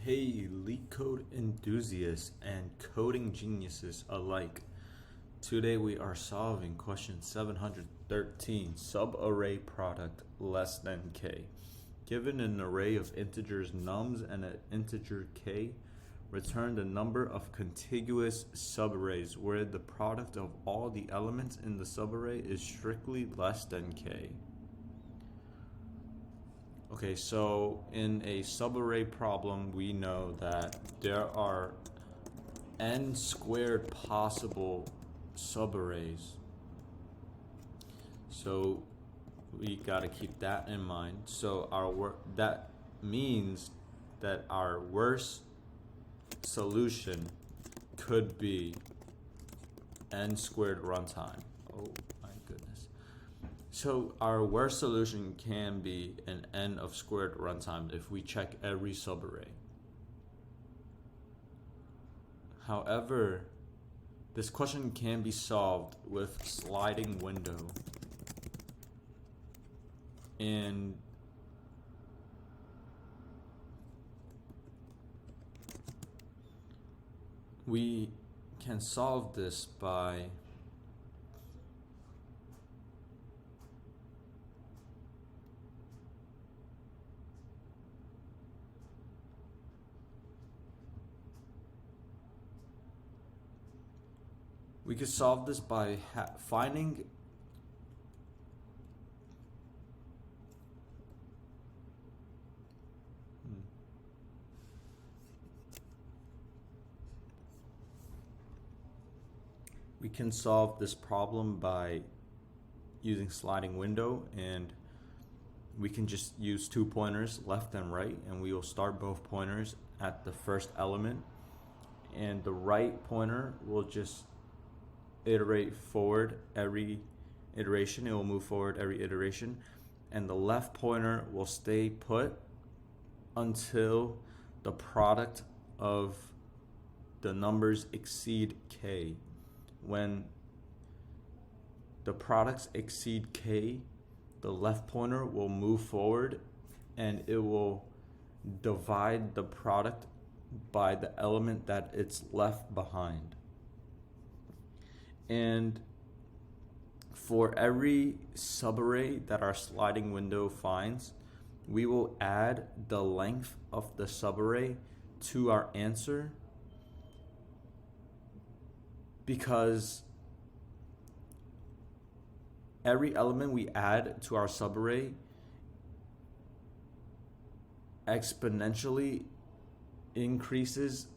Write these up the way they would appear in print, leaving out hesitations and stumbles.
Hey, LeetCode enthusiasts and coding geniuses alike. Today we are solving question 713, subarray product less than k. Given an array of integers nums and an integer k, return the number of contiguous subarrays where the product of all the elements in the subarray is strictly less than k. Okay, so in a subarray problem, we know that there are n squared possible subarrays. So we got to keep that in mind. So that means that our worst solution could be n squared runtime. Oh my goodness. So our worst solution can be an n of squared runtime if we check every subarray. However, this question can be solved with sliding window, and we can solve this by finding we can solve this problem by using sliding window, and we can just use 2 pointers left and right, and we will start both pointers at the first element, and the right pointer will just iterate forward every iteration. It will move forward every iteration, and the left pointer will stay put until the product of the numbers exceed k. When the products exceed k, the left pointer will move forward and it will divide the product by the element that it's left behind. And for every subarray that our sliding window finds, we will add the length of the subarray to our answer, because every element we add to our subarray exponentially increases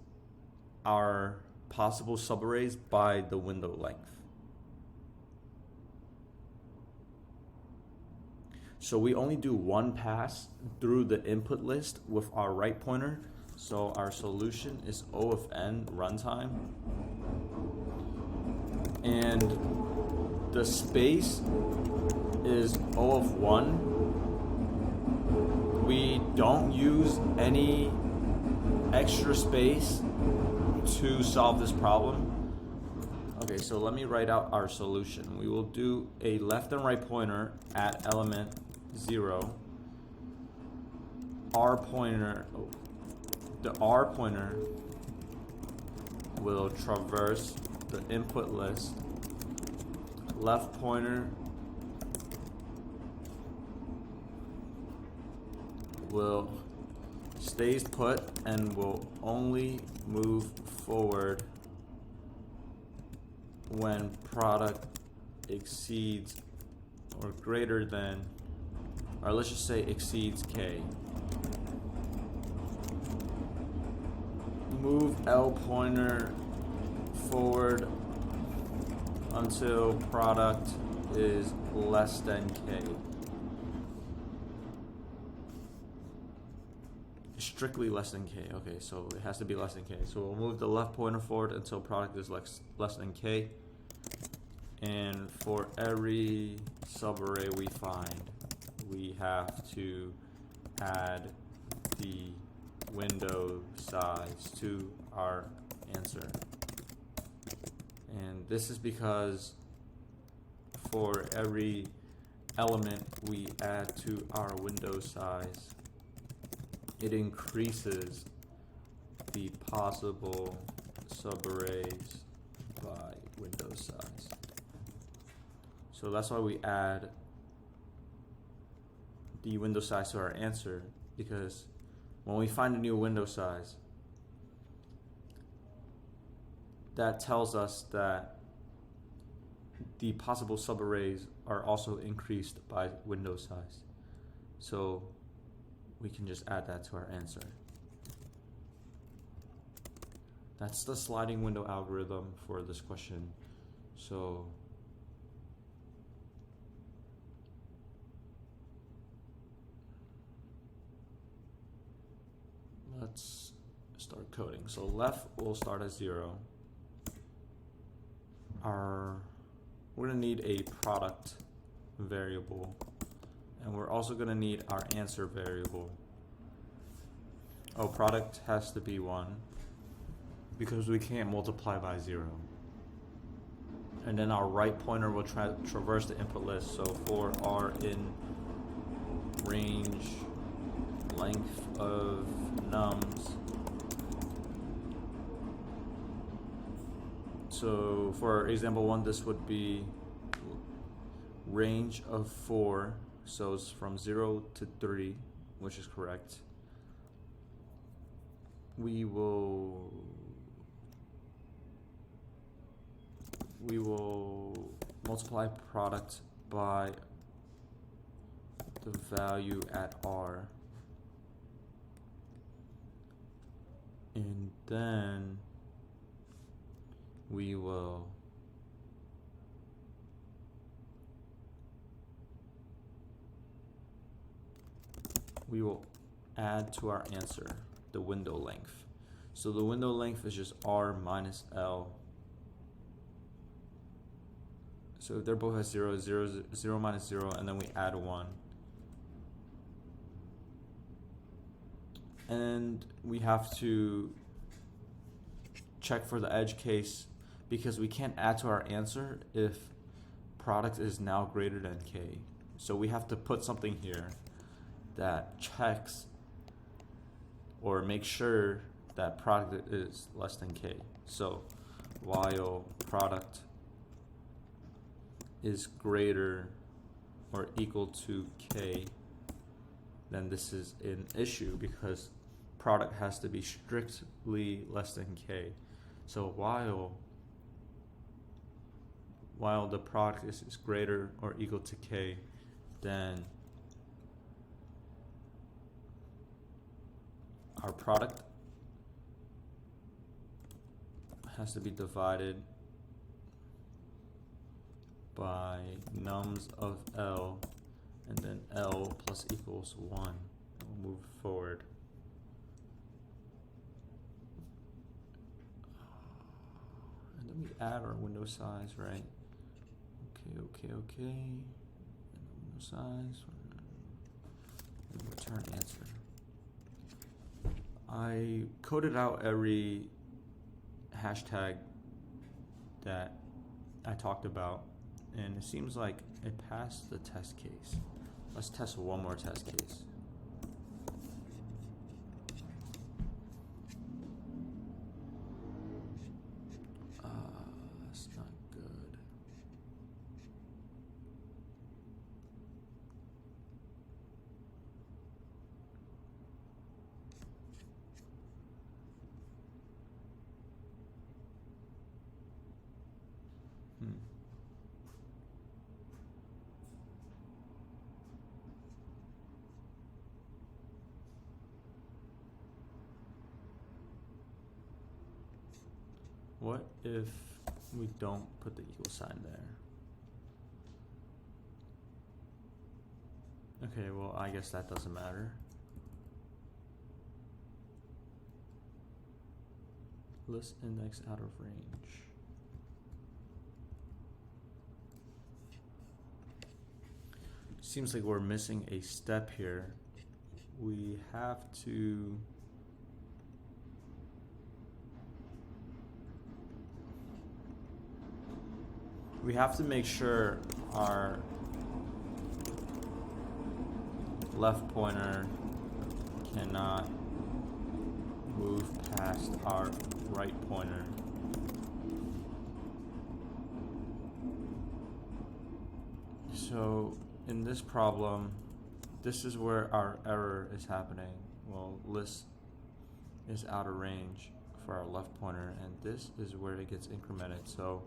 our possible subarrays by the window length. So we only do one pass through the input list with our right pointer. So our solution is O of n runtime, and the space is O of 1. We don't use any extra space to solve this problem. Okay, so let me write out our solution. We will do a left and right pointer at element 0. The R pointer will traverse the input list. Left pointer will stays put and will only move forward when product exceeds or greater than, or let's just say exceeds k. Move L pointer forward until product is less than k. Strictly less than k. Okay, so it has to be less than k. So we'll move the left pointer forward until product is less than k. And for every subarray we find, we have to add the window size to our answer. And this is because for every element we add to our window size, it increases the possible subarrays by window size. So that's why we add the window size to our answer, because when we find a new window size, that tells us that the possible subarrays are also increased by window size. So we can just add that to our answer. That's the sliding window algorithm for this question. So let's start coding. So left will start as 0. We're gonna need a product variable, and we're also gonna need our answer variable. Oh, product has to be 1 because we can't multiply by 0. And then our right pointer will traverse the input list. So for our in range length of nums. So for example 1, this would be range of 4, so it's from 0 to 3, which is correct. We will multiply product by the value at R, and then we will add to our answer the window length. So the window length is just R minus L. So if they're both at 0, 0 minus 0, and then we add 1. And we have to check for the edge case, because we can't add to our answer if product is now greater than K. So we have to put something here that checks or makes sure that product is less than K. So while product is greater or equal to K, then this is an issue because product has to be strictly less than K. So while the product is greater or equal to K, then our product has to be divided by nums of L, and then L plus equals 1. And we'll move forward. And then we add our window size, right? Okay. And window size. And return answer. I coded out every hashtag that I talked about, and it seems like it passed the test case. Let's test one more test case. That's not good. What if we don't put the equal sign there? Okay, well, I guess that doesn't matter. List index out of range. Seems like we're missing a step here. We have to make sure our left pointer cannot move past past our right pointer. So in this problem, this is where our error is happening. Well, list is out of range for our left pointer, and this is where it gets incremented. So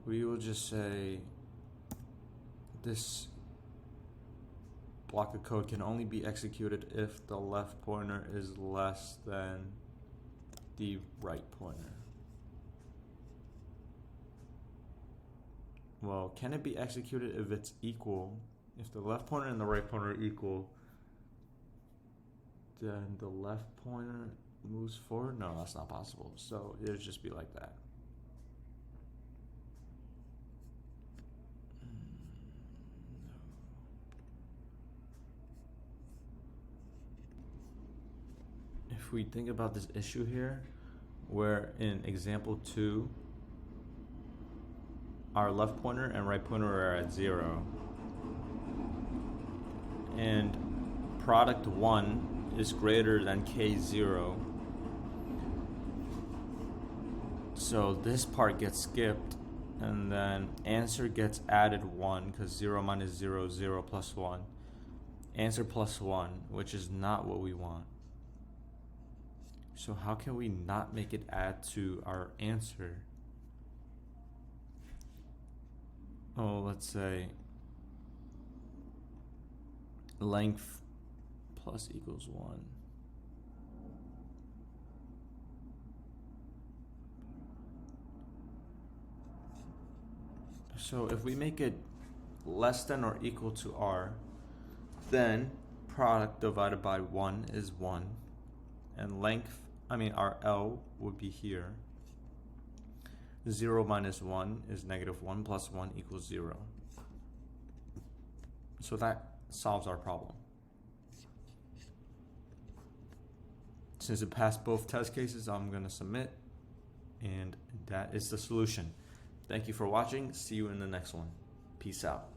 we will just say this block of code can only be executed if the left pointer is less than the right pointer. Well, can it be executed if it's equal? If the left pointer and the right pointer are equal, then the left pointer moves forward? No, that's not possible. So it'll just be like that. If we think about this issue here, where in example 2, our left pointer and right pointer are at 0, and product 1 is greater than k0, so this part gets skipped, and then answer gets added 1, because 0 minus 0 is 0 plus 1. Answer plus 1, which is not what we want. So how can we not make it add to our answer? Oh, let's say length plus equals 1. So if we make it less than or equal to r, then product divided by 1 is 1, and length, our L would be here. 0 minus 1 is negative 1 plus 1 equals 0. So that solves our problem. Since it passed both test cases, I'm going to submit, and that is the solution. Thank you for watching. See you in the next one. Peace out.